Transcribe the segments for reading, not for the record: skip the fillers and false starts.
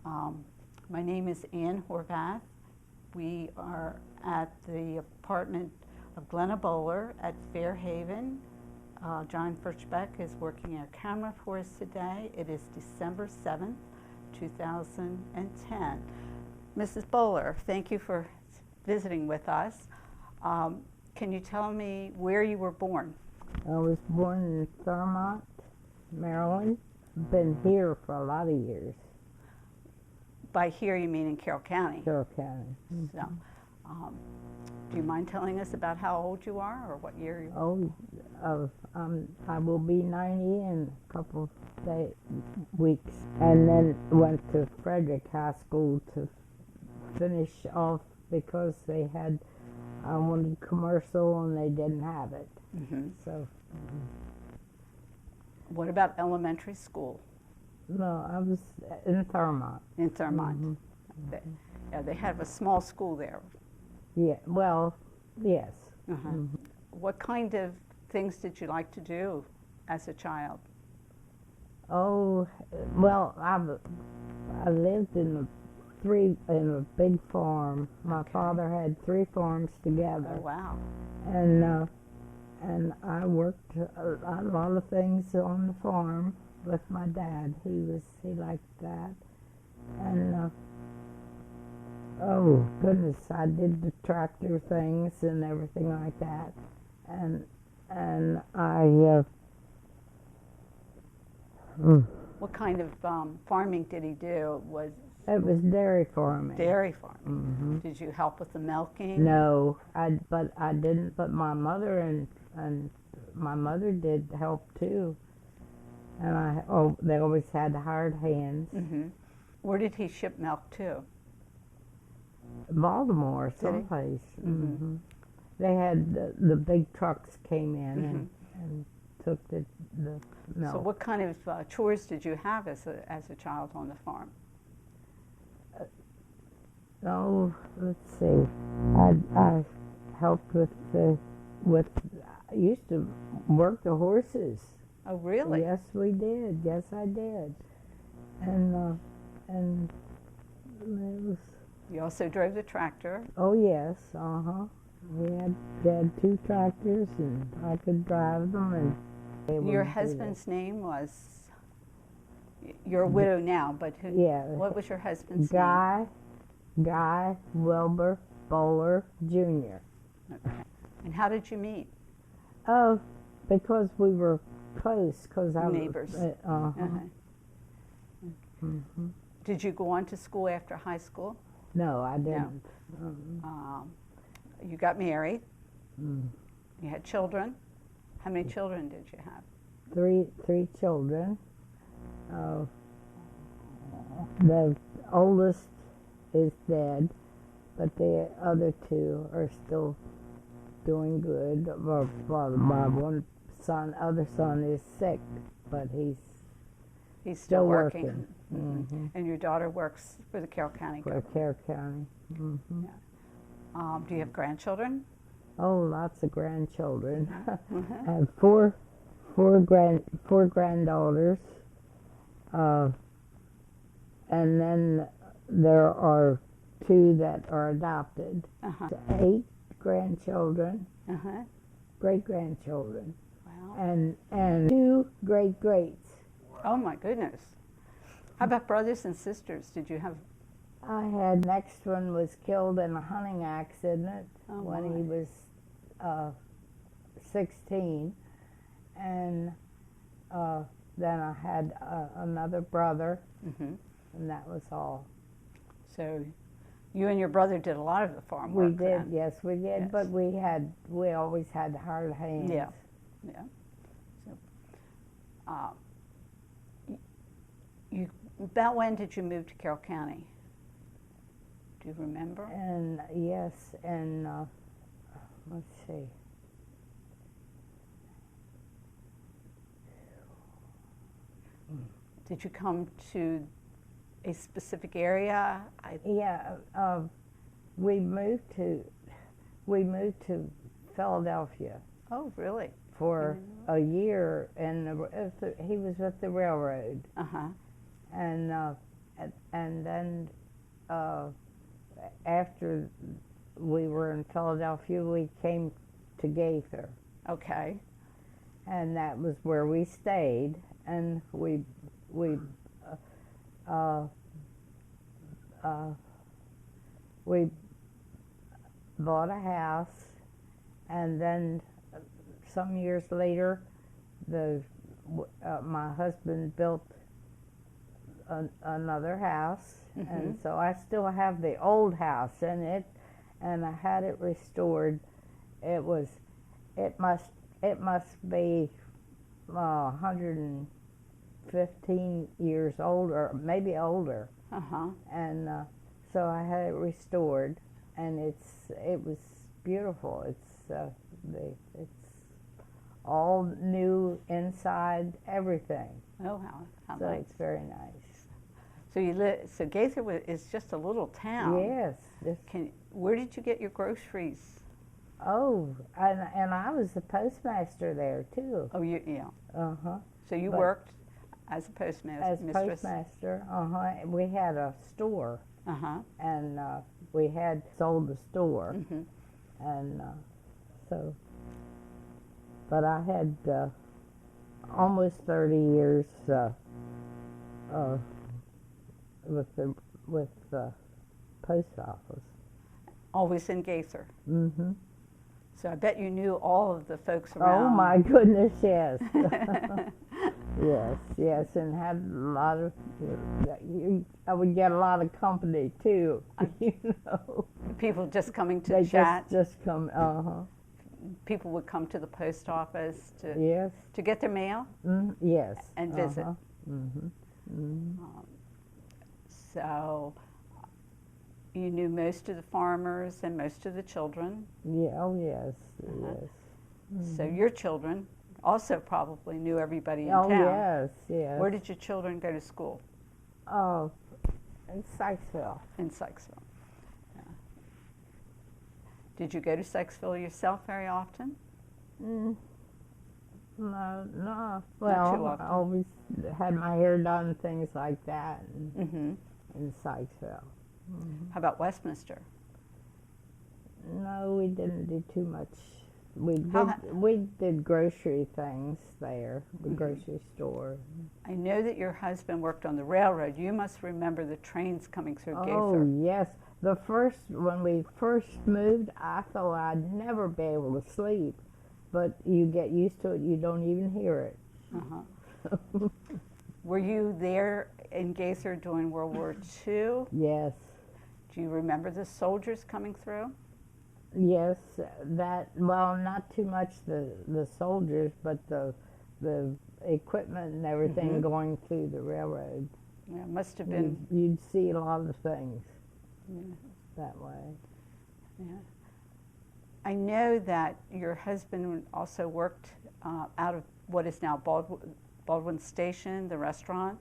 Um, my name is Ann Horvath. We are at the apartment of Glenna Boller at Fairhaven. John Furchbeck is working our camera for us today. It is December 7th, 2010. Mrs. Boller, thank you for visiting with us. Can you tell me where you were born? I was born in Thurmont, Maryland. Been here for a lot of years. By here you mean in Carroll County? Carroll County. So, do you mind telling us about how old you are or what year you are? I will be 90 in a couple weeks. And then went to Frederick High School to finish off because they had, I wanted commercial and they didn't have it. Mm-hmm. So. What about elementary school? No, I was in Thurmont. In Thurmont. Mm-hmm. They have a small school there. Yeah, well, yes. Uh-huh. Mm-hmm. What kind of things did you like to do as a child? Oh, well, I lived in a big farm. My father had 3 farms together. Oh, wow. And I worked a lot of things on the farm with my dad. He liked that. And oh goodness, I did the tractor things and everything like that. And I What kind of farming did he do? It was dairy farming. Dairy farming. Mm-hmm. Did you help with the milking? No, I didn't. But my mother and my mother did help too. And they always had hired hands. Mm-hmm. Where did he ship milk to? Baltimore, someplace. Mm-hmm. They had the big trucks came in and took the milk. So what kind of chores did you have as a child on the farm? Oh, let's see. I helped I used to work the horses. Oh, really? Yes, we did. Yes, I did. And it was. You also drove the tractor. Oh yes, We had 2 tractors, and I could drive them. And your husband's name was. You're a widow now, but who? Yeah. What was your husband's name? Guy Wilbur Boller Jr. Okay. And how did you meet? Oh, because we were close. Cause I neighbors. Mm-hmm. Did you go on to school after high school? No, I didn't. No. You got married. Mm. You had children. How many children did you have? 3 children. The oldest is dead, but the other 2 are still doing good. Well, my other son is sick, but he's still working. Mm-hmm. And your daughter works for the Carroll County government. For Carroll County. Mm-hmm. Yeah. Do you have grandchildren? Oh, lots of grandchildren. Mm-hmm. I have four granddaughters, and then there are 2 that are adopted. So 8 grandchildren, great-grandchildren, wow. and 2 great-greats. Oh my goodness! How about brothers and sisters? Did you have? I had, next one was killed in a hunting accident when he was 16, and then I had another brother, and that was all. So, you and your brother did a lot of the farm work. We did, then. Yes, we did. Yes. But we always had hard hands. Yeah, yeah. So, about when did you move to Carroll County? Do you remember? And yes, and let's see. Did you come to a specific area? Yeah, we moved to Philadelphia. Oh, really? For a year, and he was with the railroad. Uh-huh. And and then after we were in Philadelphia, we came to Gaither. Okay. And that was where we stayed, and we bought a house, and then some years later, my husband built another house, and so I still have the old house in it, and I had it restored. It must be 115 years old, or maybe older. And so I had it restored, and it was beautiful. It's all new inside, everything. Oh, how So nice. it's very nice. So so Gaither is just a little town. Yes. Where did you get your groceries? Oh, and I was the postmaster there too. Oh, yeah. So you But worked as a postmaster. As postmaster, we had a store, and we had sold the store, and so. But I had almost 30 years with the post office. Always in Gaither. Mm-hmm. So I bet you knew all of the folks around. Oh my goodness, yes. yes, and had a lot of. I would get a lot of company too. You know, People just coming to they chat. just come. People would come to the post office to Yes. to get their mail Yes. and visit. Mm-hmm. So you knew most of the farmers and most of the children. Yeah. Oh yes. Yes. So your children also probably knew everybody in Oh town. yes. Yes. Where did your children go to school? Oh, in Sykesville. In Sykesville. Yeah. Did you go to Sykesville yourself very often? No. Well, too often. I always had my hair done, things like that, Mm-hmm. in Sykesville. How about Westminster? No, we didn't do too much. We How did grocery things there, the grocery store. I know that your husband worked on the railroad. You must remember the trains coming through Gaither. Oh yes, when we first moved, I thought I'd never be able to sleep, but you get used to it. You don't even hear it. Were you there in Gaither during World War II? Yes. Do you remember the soldiers coming through? Yes, not too much the soldiers, but the equipment and everything going through the railroad. Yeah, it must have been. You'd see a lot of things that way. Yeah. I know that your husband also worked out of what is now Baldwin Station, the restaurant.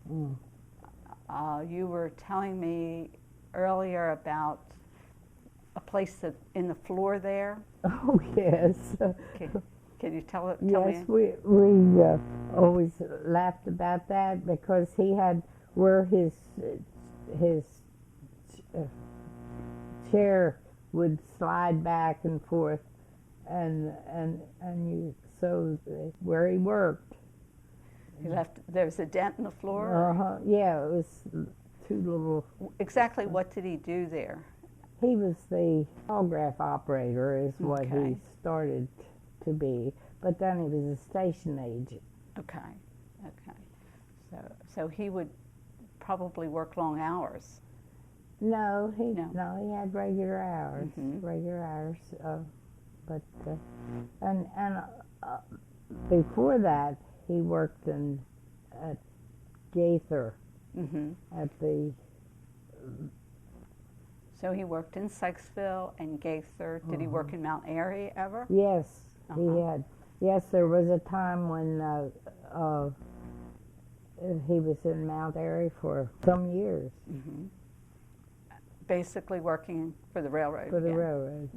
You were telling me earlier about a place in the floor there. Oh yes. Can you tell Yes, me? we always laughed about that because he had where his chair would slide back and forth, and where he worked. There's a dent in the floor? Yeah, it was two little. Exactly what did he do there? He was the telegraph operator is what Okay. he started to be, but then he was a station agent. Okay. So he would probably work long hours. No, he No. he had regular hours, but before that he worked at Gaither at the. So he worked in Sykesville and Gaither. Did he work in Mount Airy ever? Yes, he had. Yes, there was a time when he was in Mount Airy for some years. Basically working for the railroad. For the again. railroad.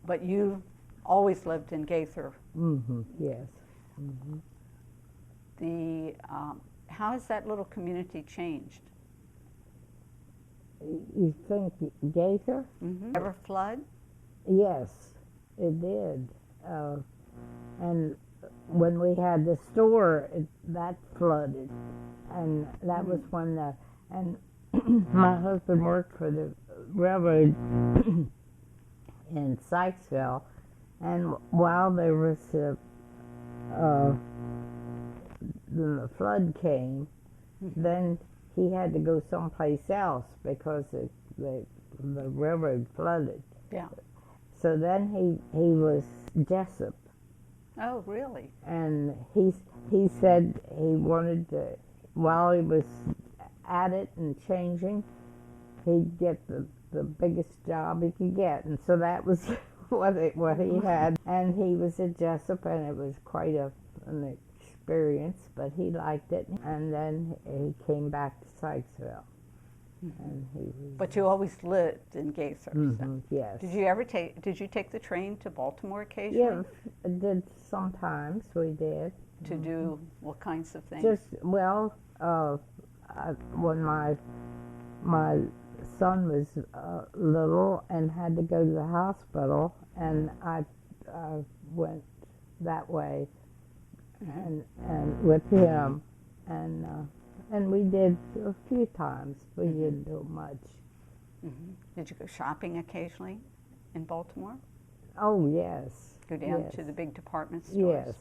But you always lived in Gaither. Yes. The how has that little community changed? You think Gaither? Ever flood? Yes, it did. And when we had the store, that flooded, and that was when and my husband worked for the railroad in Sykesville, and while there was the flood came, then he had to go someplace else because the railroad flooded. Yeah. So then he was Jessup. Oh, really? And he said he wanted to, while he was at it and changing, he'd get the biggest job he could get. And so that was what he had. And he was at Jessup, and it was quite an experience, but he liked it. And then he came back to Sykesville. And he was, But you always lived in Gaither. So. yes. Did you take the train to Baltimore occasionally? Yeah, did sometimes, we did. To do what kinds of things? Just, well, when my son was little and had to go to the hospital, and I went that way and with him, and we did a few times. We didn't do much. Did you go shopping occasionally in Baltimore? Oh, yes. Go down yes. to the big department stores? Yes.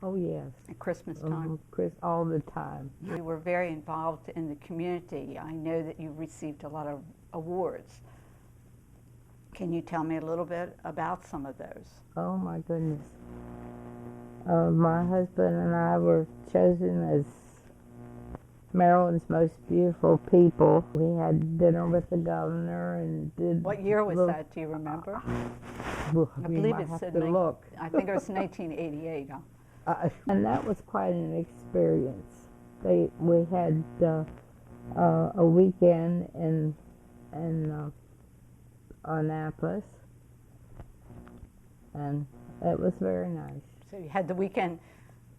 Oh, yes. At Christmas time? All the time. You were very involved in the community. I know that you received a lot of awards. Can you tell me a little bit about some of those? Oh, my goodness. My husband and I were chosen as Maryland's most beautiful people. We had dinner with the governor and did. What year was that? Do you remember? Well, I believe it said. Look. I think it was 1988. And that was quite an experience. We had a weekend in Annapolis, and it was very nice. So you had the weekend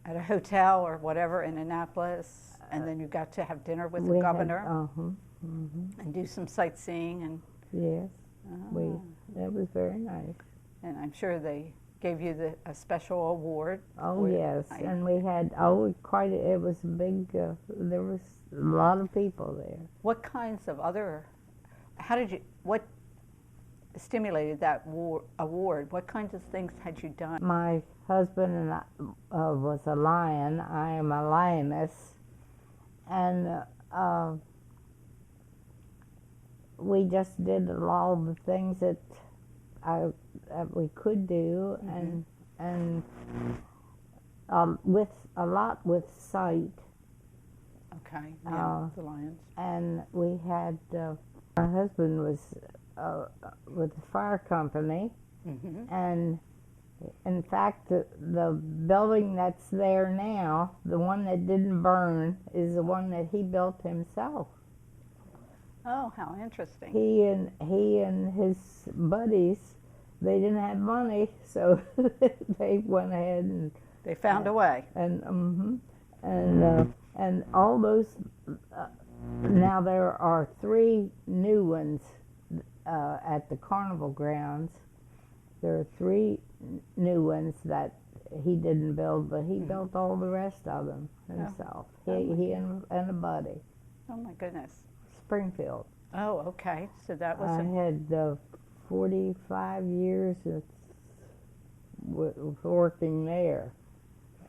at a hotel or whatever in Annapolis. And then you got to have dinner with the governor and do some sightseeing and. Yes, it was very nice. And I'm sure they gave you a special award. Oh yes, and we had it was a big. There was a lot of people there. What kinds of other? What stimulated that award? What kinds of things had you done? My husband and I was a lion. I am a lioness. And we just did all the things that we could do, and with a lot with sight. Okay. Yeah, the lions. And we had my husband was with the fire company, and in fact, the building that's there now, the one that didn't burn, is the one that he built himself. Oh, how interesting. He and his buddies, they didn't have money, so they went ahead and they found a way. And all those. Now there are 3 new ones at the carnival grounds. There are 3 new ones that he didn't build, but he built all the rest of them himself. He and a buddy. Oh my goodness. Springfield. Oh, okay. So that was. I had 45 years working there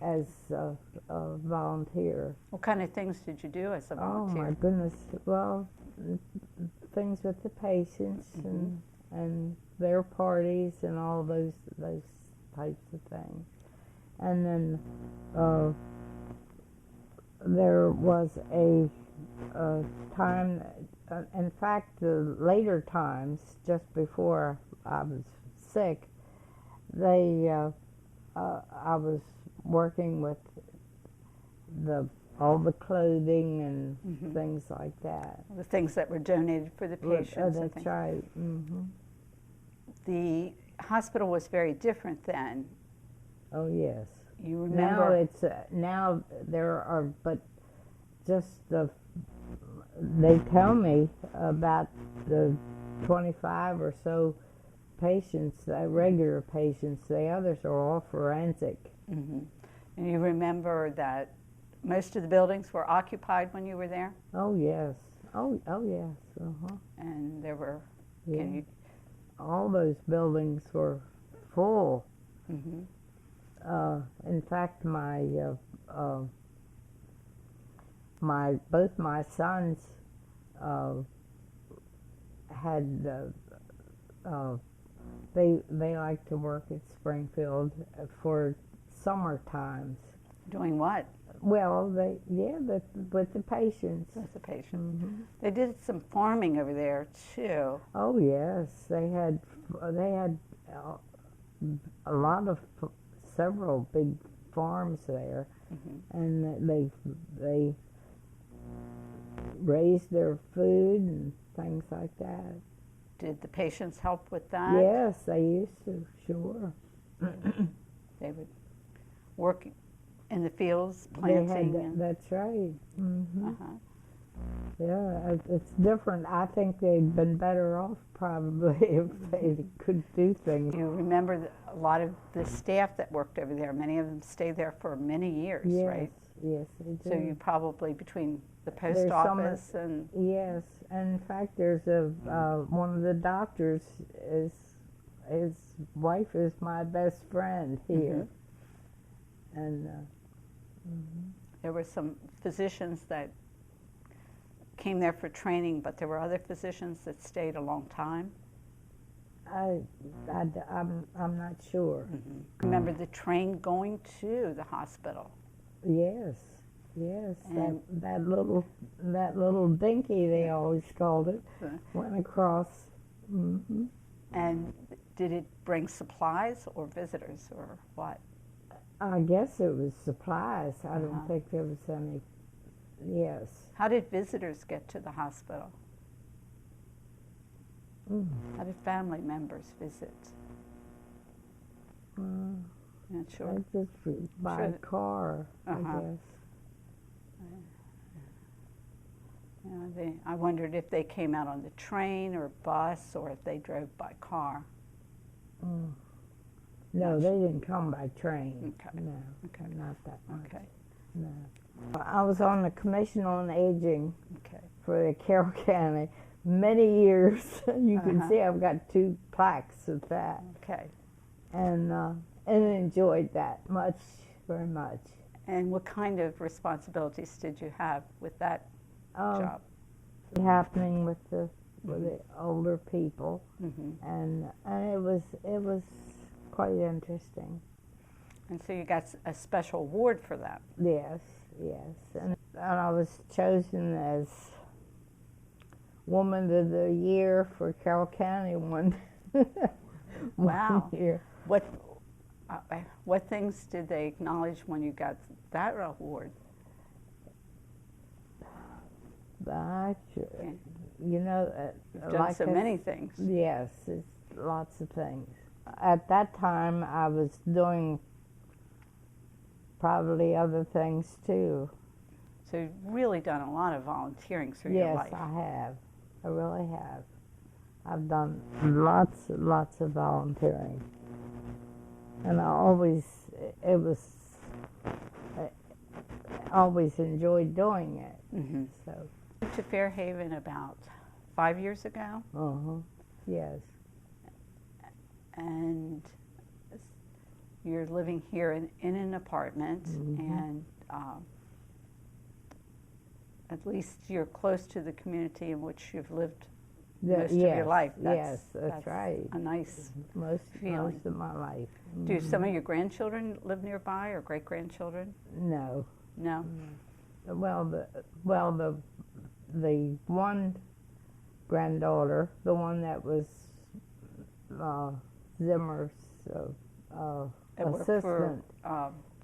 as a volunteer. What kind of things did you do as a volunteer? Oh my goodness. Well, things with the patients and their parties and all those types of things. And then there was a time, in fact, the later times, just before I was sick, I was working with all the clothing and things like that. The things that were donated for the patients. That's right. The hospital was very different then. Oh yes. You remember? Now there are, but just they tell me about the 25 or so patients, regular patients. The others are all forensic. Mm-hmm. And you remember that most of the buildings were occupied when you were there? Oh yes. Oh yes. And there were, yeah. All those buildings were full. Mm-hmm. In fact, both my sons had they like to work at Springfield for summer times. Doing what? Well, with the patients. With the patients. Mm-hmm. They did some farming over there too. Oh yes, they had a lot of several big farms there, mm-hmm. and they raised their food and things like that. Did the patients help with that? Yes, they used to. Sure. They would work in the fields planting. That's right. Mm-hmm. Uh-huh. Yeah, it's different. I think they'd been better off probably if they could do things. You remember a lot of the staff that worked over there. Many of them stayed there for many years, yes, right? Yes, they did. So you probably, between the post office and... Yes, and in fact there's one of the doctors, his wife is my best friend here. Mm-hmm. And mm-hmm. There were some physicians that came there for training, but there were other physicians that stayed a long time. I'm not sure. Mm-hmm. Remember the train going to the hospital? Yes, that little dinky, they always called it, went across. Mm-hmm. And did it bring supplies or visitors or what? I guess it was supplies. I don't think there was any. Yes. How did visitors get to the hospital? How did family members visit? Not sure. Just by car, I guess. Yeah, I wondered if they came out on the train or bus or if they drove by car. No, they didn't come by train. Okay. No, okay. Not that much. Okay. No. I was on the Commission on Aging for the Carroll County many years. You can see I've got 2 plaques of that. Okay. And enjoyed that very much. And what kind of responsibilities did you have with that job? Happening with the older people, and it was quite interesting. And so you got a special award for that. Yes, and I was chosen as Woman of the Year for Carroll County one year. What things did they acknowledge when you got that award? You know, you've done so many things. Yes, it's lots of things. At that time, I was doing probably other things too. So you've really done a lot of volunteering through your life. Yes, I have. I really have. I've done lots of volunteering, and I always enjoyed doing it. Mm-hmm. So. Moved to Fairhaven about 5 years ago. Yes. And you're living here in an apartment, and at least you're close to the community in which you've lived most of your life. That's right. A nice feeling. Most of my life. Do some of your grandchildren live nearby, or great-grandchildren? No. No? Well, the one granddaughter, the one that was Zimmer's assistant. For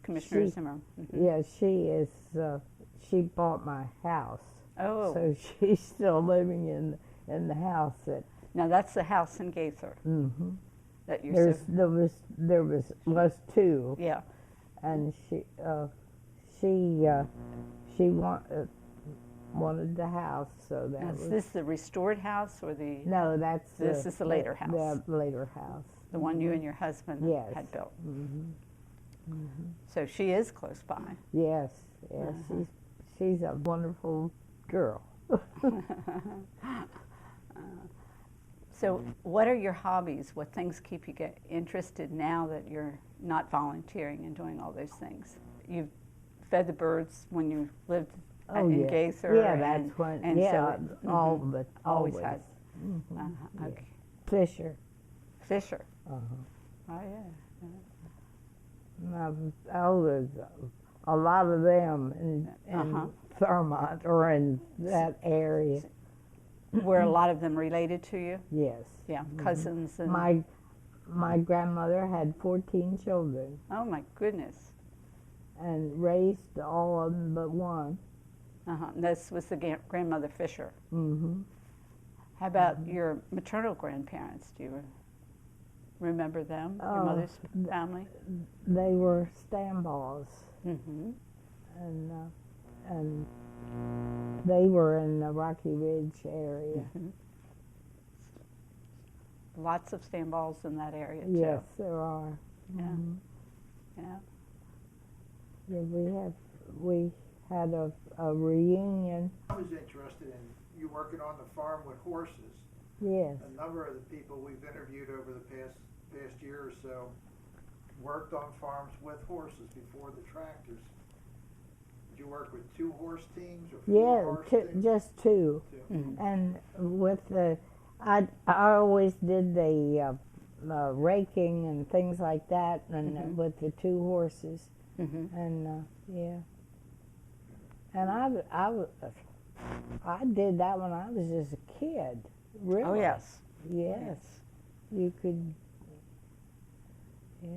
Commissioner Zimmer. Yeah, she is. She bought my house. Oh. So she's still living in the house Now that's the house in Gaither. That you're there was 2. Yeah. And she wanted the house, so that Now, was. is this the restored house or the No, that's this is the later house? The later house. The one you and your husband Yes. had built. Mm-hmm. So she is close by. Yes, yes, she's a wonderful girl. So what are your hobbies? What things keep you interested now that you're not volunteering and doing all those things? You've fed the birds when you lived in yeah. Gaither. Yeah, and, that's when. and Yeah, so, all but always always. has. Mhm, yeah. Okay. Fisher. Fisher. Uh-huh. Oh yeah. There's a lot of them in Thurmont or in that area. Were a lot of them related to you? Yes. Yeah, cousins and. My grandmother had 14 children Oh my goodness. and raised all of them but one. This was the grandmother Fisher. Mm-hmm. How about your maternal grandparents? Do you remember them? Your mother's family? They were Stambaugh, Mm-hmm. and they were in the Rocky Ridge area. Mm-hmm. Lots of Stambaugh in that area too. Yes, there are. Yeah. Mm-hmm. Yeah. Yeah, we had a reunion. I was interested in you working on the farm with horses. Yes. A number of the people we've interviewed over the past year or so worked on farms with horses before the tractors. Did you work with 2 horse teams or 4 horse teams? Just 2. Mm-hmm. And with I always did the raking and things like that, and with the 2 horses, and yeah. And I did that when I was just a kid. Really? Oh yes. Yes. You could. Yeah.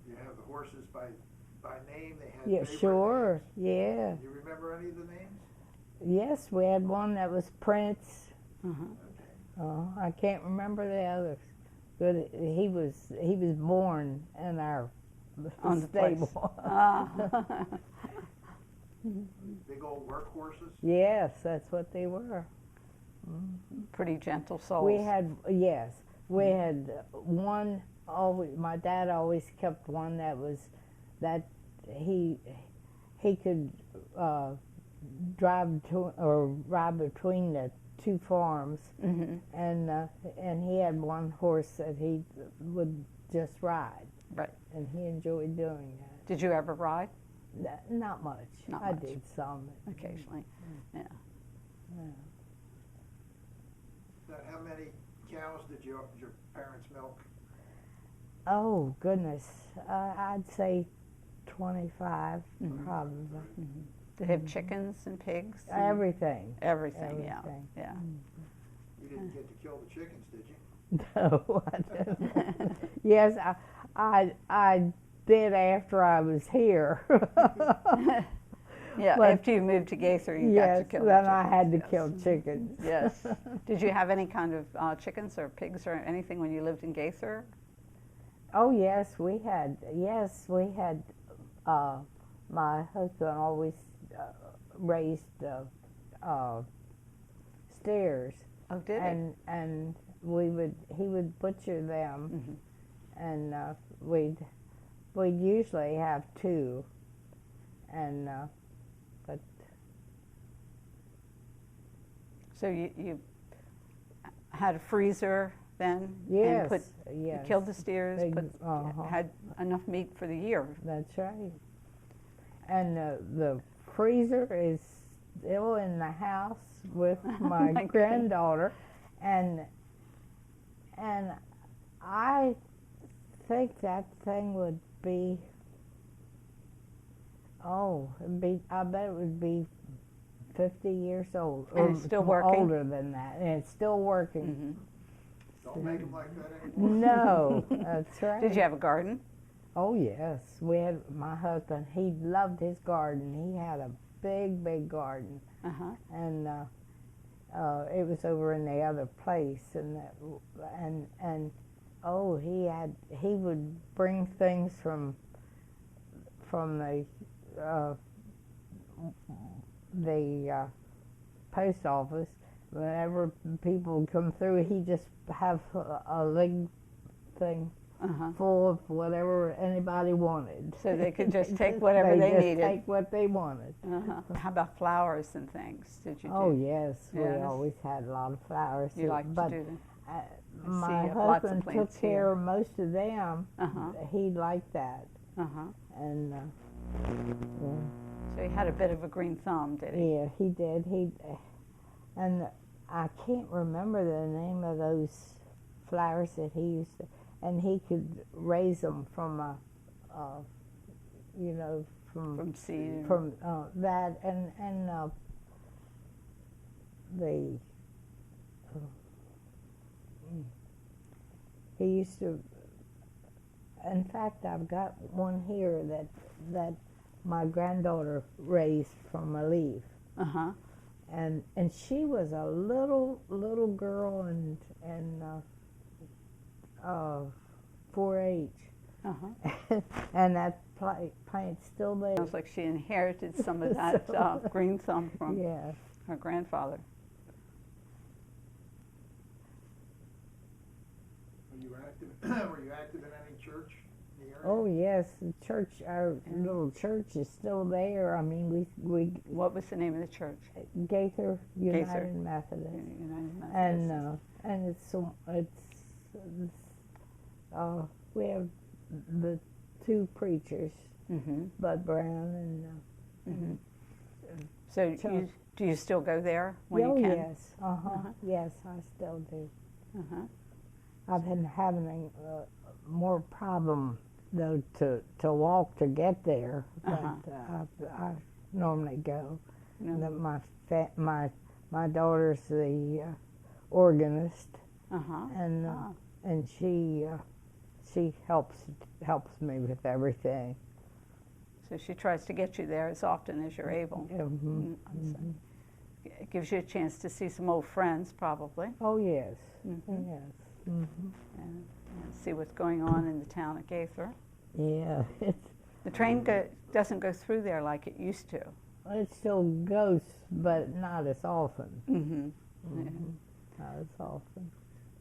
You have the horses by name. They had Yeah. favorite Sure. names. Yeah. Do you remember any of the names? Yes, we had one that was Prince. Uh-huh. I can't remember the others, but he was born in our On the stable. Big old work horses? Yes, that's what they were. Pretty gentle souls. We had one. Always, my dad always kept one that he could drive to or ride between the 2 farms, and he had one horse that he would just ride. Right. And he enjoyed doing that. Did you ever ride? Not much. Not I much. did some. Occasionally. Yeah. How many cows did your parents milk? Oh goodness, I'd say 25 probably. Did they have chickens and pigs? And Everything. Everything. Yeah. Yeah. You didn't get to kill the chickens, did you? No, I didn't. Yes, I did after I was here. Yeah. But- After you moved to Gaither, you got Yes, to kill. then the I had to chickens, kill chickens. Yes. Did you have any kind of chickens or pigs or anything when you lived in Gaither? Oh yes, we had. Yes, we had. My husband always raised steers, Oh, did and he would butcher them, and we'd usually have 2, and but So you had a freezer then? yes, And yes, you killed the steers, Big- had enough meat for the year. that's right. And the freezer is still in the house with my My granddaughter, and I think that thing would be. I bet it would be 50 years old. And it's still working? Older than that, and it's still working. Don't make them like that anymore. No, that's right. Did you have a garden? Oh yes, we had my husband. He loved his garden. He had a big garden, and it was over in the other place, and he would bring things from the the post office. Whenever people come through, he just have a big thing full of whatever anybody wanted. So they could just take whatever they needed. Take what they wanted. How about flowers and things? Did you do? Oh yes, we Yes. always had a lot of flowers. You like but to do them? my you have lots of husband plants took care of most of them. Uh-huh. He liked that, Uh-huh. and yeah. So he had a bit of a green thumb, did he? Yeah, he did. And I can't remember the name of those flowers that he used to, and he could raise them from From seed. from that and the he used to. In fact, I've got one here that my granddaughter raised from a leaf. Uh-huh. And she was a little girl and 4-H. Uh-huh. And that plant's still there. Sounds like she inherited some of that green thumb from Yeah. her grandfather. Were you active in any church in the area? Oh yes, the church, our little church is still there. I mean, we What was the name of the church? Gaither United Gaither. Methodist, United Methodist. and it's we have the two preachers, Mm-hmm. Bud Brown and So Chuck. do you still go there when oh you can? yes, yes, I still do. Uh-huh. I've been having more problem though to walk to get there, but I normally go. No. And my daughter's the organist, Uh-huh. and she helps me with everything. So she tries to get you there as often as you're able. Mm-hmm. It gives you a chance to see some old friends, probably, Oh yes, Mhm. yes. Mm-hmm. and see what's going on in the town of Gaither. Yeah, The train doesn't go through there like it used to. it still goes, but not as often. Mm-hmm. Mm-hmm. Not as often.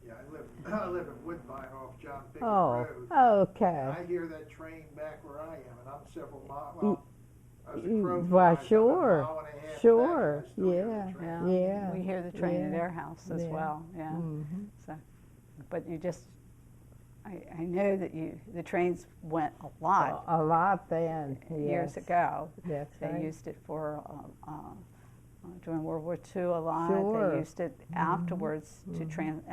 Yeah, I live in Woodbine off John Pickett Oh, Road. okay. I hear that train back where I am, and I'm several miles. Well, I was a crow Well, flies, I'm sure, a mile and a half sure, back, and I still hear the yeah. train. Yeah. We hear the train yeah. at their house as Yeah. well. Yeah. Mm-hmm. So, but you just, I know that the trains went a lot A lot then. years yes. ago. That's They right. used it for during World War II a lot. Sure. They used it afterwards to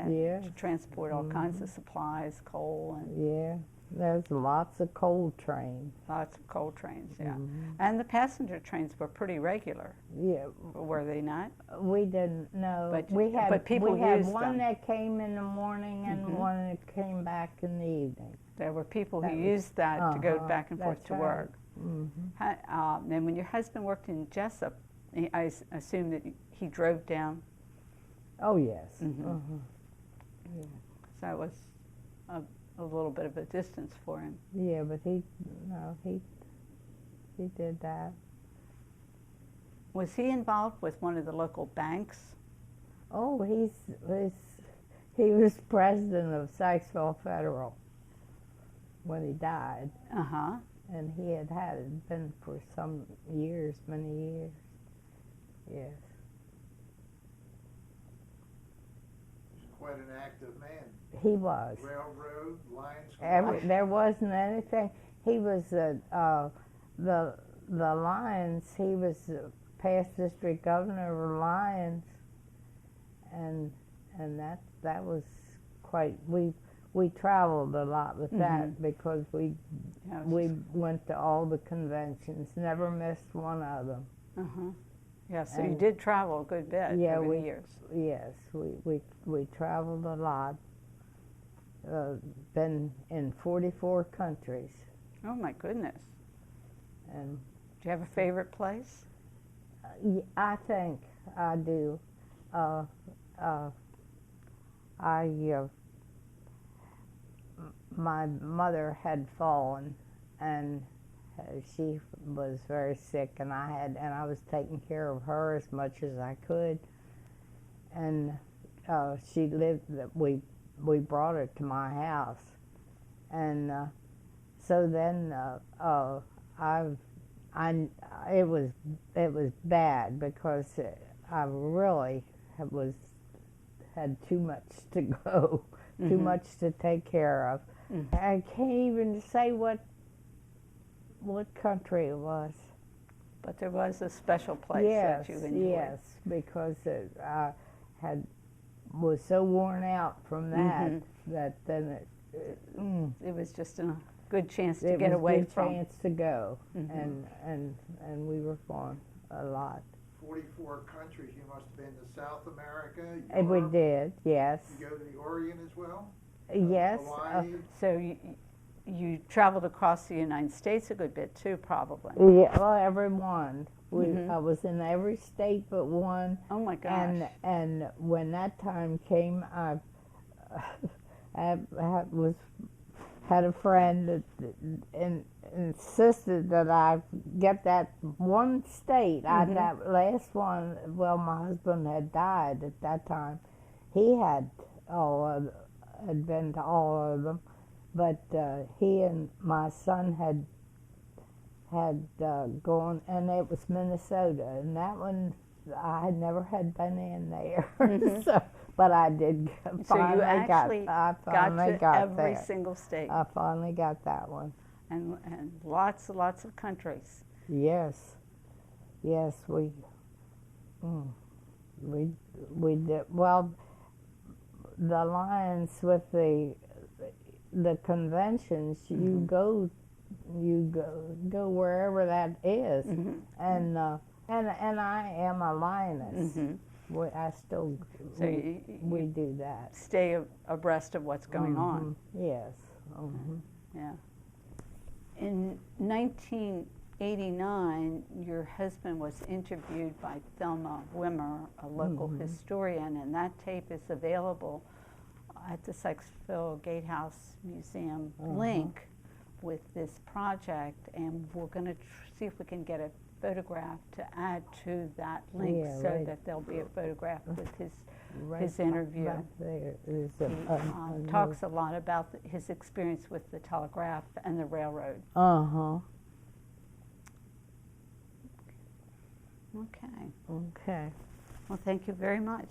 Yes. to transport all kinds of supplies, coal, and Yeah, there's lots of coal trains. lots of coal trains. Yeah, Mhm. and the passenger trains were pretty regular, Yeah, were they not? we didn't know. But- we had but people we had used one them. that came in the morning and Mhm. one that came back in the evening. There were people who That was- used that to go uh-huh, back and forth that's to right. work. Mm-hmm. And when your husband worked in Jessup, I assume that he drove down, Oh yes. Mhm. Uh-huh. Yeah. so it was a little bit of a distance for him. Yeah, but he did that. Was he involved with one of the local banks? Oh, he was president of Sykesville Federal when he died, Uh-huh. and he had it been for some years, many years. Yes. He's quite an active man. He was. Railroad, Lions Club. There wasn't anything. He was the Lions. He was the past district governor of Lions, and that was quite. We traveled a lot with that because we went to all the conventions. Never missed one of them. Uh-huh. Yeah, so you And- did travel a good bit Yeah, over the years. Yes, we traveled a lot. Been in 44 countries, Oh my goodness. and Do you have a favorite place? I think I do. My mother had fallen and she was very sick, and I was taking care of her as much as I could. And she lived. We brought her to my house, and so then it was bad because I really had too much to go, too much to take care of. I can't even say what country it was. But there was a special place Yes, that you enjoyed. yes, because I was so worn out from that that then It was just a good chance to get away from. It was a good chance to go, and we were fun a lot. 44 countries. You must have been to South America. And we Europe. did, yes. You go to the Oregon as well? Yes. Hawaii? So you traveled across the United States a good bit too, probably. Yeah, well, every one. I was in every state but one. Oh my gosh. And when that time came, I had a friend that insisted that I get that one state. That last one, well, my husband had died at that time. He had been to all of them, but he and my son had gone, and it was Minnesota, and that one I had never had been in there. So, but I did finally got to every there. single state. I finally got that one. And lots of countries. Yes, we did. Well, the alliance with the conventions, you go wherever that is, and I am a lioness. I still we do that. Stay abreast of what's going on. Yes. Yeah. In 1989, your husband was interviewed by Thelma Wimmer, a local historian, and that tape is available at the Sykesville Gatehouse Museum link with this project, and we're going to see if we can get a photograph to add to that link that there'll be a photograph with his interview. Back there is He talks a lot about his experience with the telegraph and the railroad. Okay. Okay. Well, thank you very much.